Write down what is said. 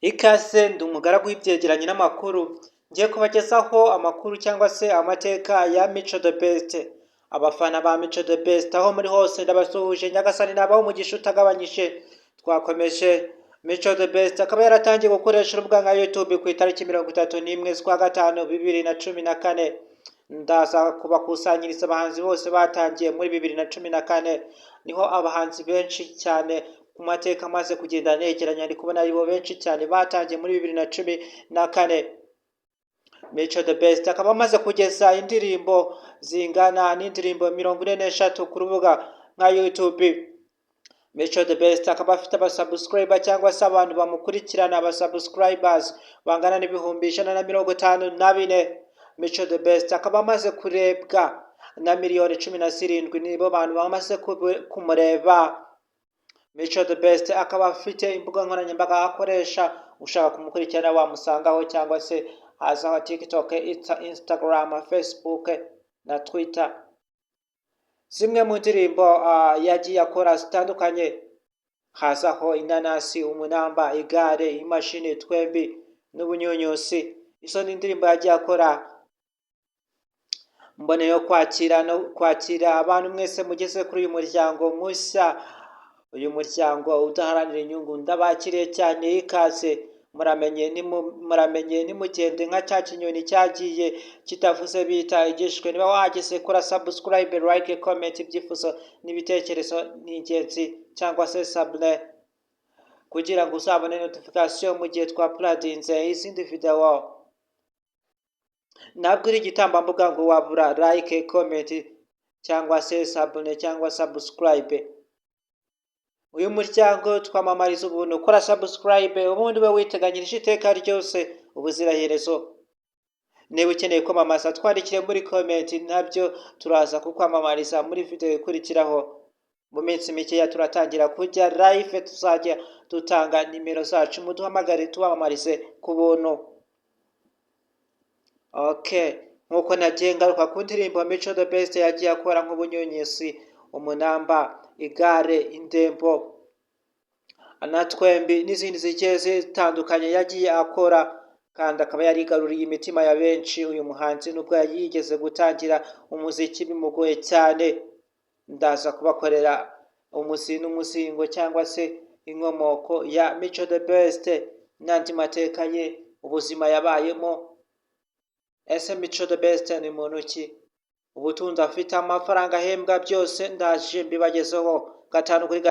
Ikaze ndi umugaragu w'ivyegeranyo n'amakuru ngiye kubagezaho amakuru cyangwa se amateka ya Mico The Best. Abafana ba Mico The Best aho muri hose ndabasuhuje, nyagasani nabaho umugisha utagabanyije. Twakomeje. Mico The Best akaba yaratangiye gukoresha urubuga nka YouTube ku itariki 31 z'ukwa gatanu 2014. Ndaza kubakusanyiriza abahanzi bose batangiye muri 2014, niho abahanzi benshi cyane ku mateka amaze kugenda negeranya ndi kubona aribo benshi cyane batangiye muri 2014. Mico The Best akaba amaze kugeza indirimbo zingana n'indirimbo 43 ku rubuga nka YouTube. Mico The Best akaba afite abasubscriber cyangwa se abantu bamukurikirana, abasubscribers bangana n'ibihumbi 154. Mico The Best akaba amaze kurebwa na miliyoni 17, nibo bantu bamaze kumureba. Mico The Best akaba afite imbuga nkoranyambaga akoresha, ushaka kumukurikirana wamusangaho cyangwa se hazaho TikTok, Instagram, Facebook na Twitter. Zimwe mu ndirimbo yagiye akora zitandukanye hazaho Inanasi, Umunamba, Igare, Imashini, Twembi n'Ubunyunyusi. Izo ni indirimbo yagiye akora. Mboneyeho kwakira abantu mwese mugeze kuri uyu muryango mushya, uyu muryango udaharanira inyungu. Ndabakiriye cyane, ikaze. Muramenye nimugende nka cya kinyoni cyagiye kitavuze bita igishwe. Niba wageze kora subscribe, like, comment, ibyifuzo n'ibitekerezo ni ingenzi, cyangwa se sabone kugira ngo uzabone notification mu gihe twapuladinze izindi video. Ntabwo iri igitambambuga ngo wabura like, comment cyangwa se sabone cyangwa subscribe. Uyu muryango twamamariza ubuntu. Kora subscribe ubundi we witeganyirije iteka ryose ubuziraherezo. Niba ukeneye kwamamaza twandikire muri comment, nabyo turaza kukwamamariza muri video ikurikiraho. Mu minsi mikeya turatangira kujya live, tuzajya dutanga nimero zacu muduhamagare tubamamarize ku buntu. Okay, nkuko nagiye ngaruka ku ndirimbo Mico The Best yagiye akora nk'Ubunyunyusi, Umunamba, Igare, Indembo na Twembi n'izindi zigiye zitandukanye yagiye akora, kandi akaba yarigaruriye imitima ya benshi. Uyu muhanzi nubwo yigeze gutangira umuziki bimugoye cyane, ndaza kubakorera n'umuzingo cyangwa se inkomoko ya Mico The Best n'andi mateka ye, ubuzima yabayemo. Ese Mico The Best ni muntu ki? Ubutunzi afite, amafaranga ahembwa, byose ndaje mbibagezeho gatanu kuri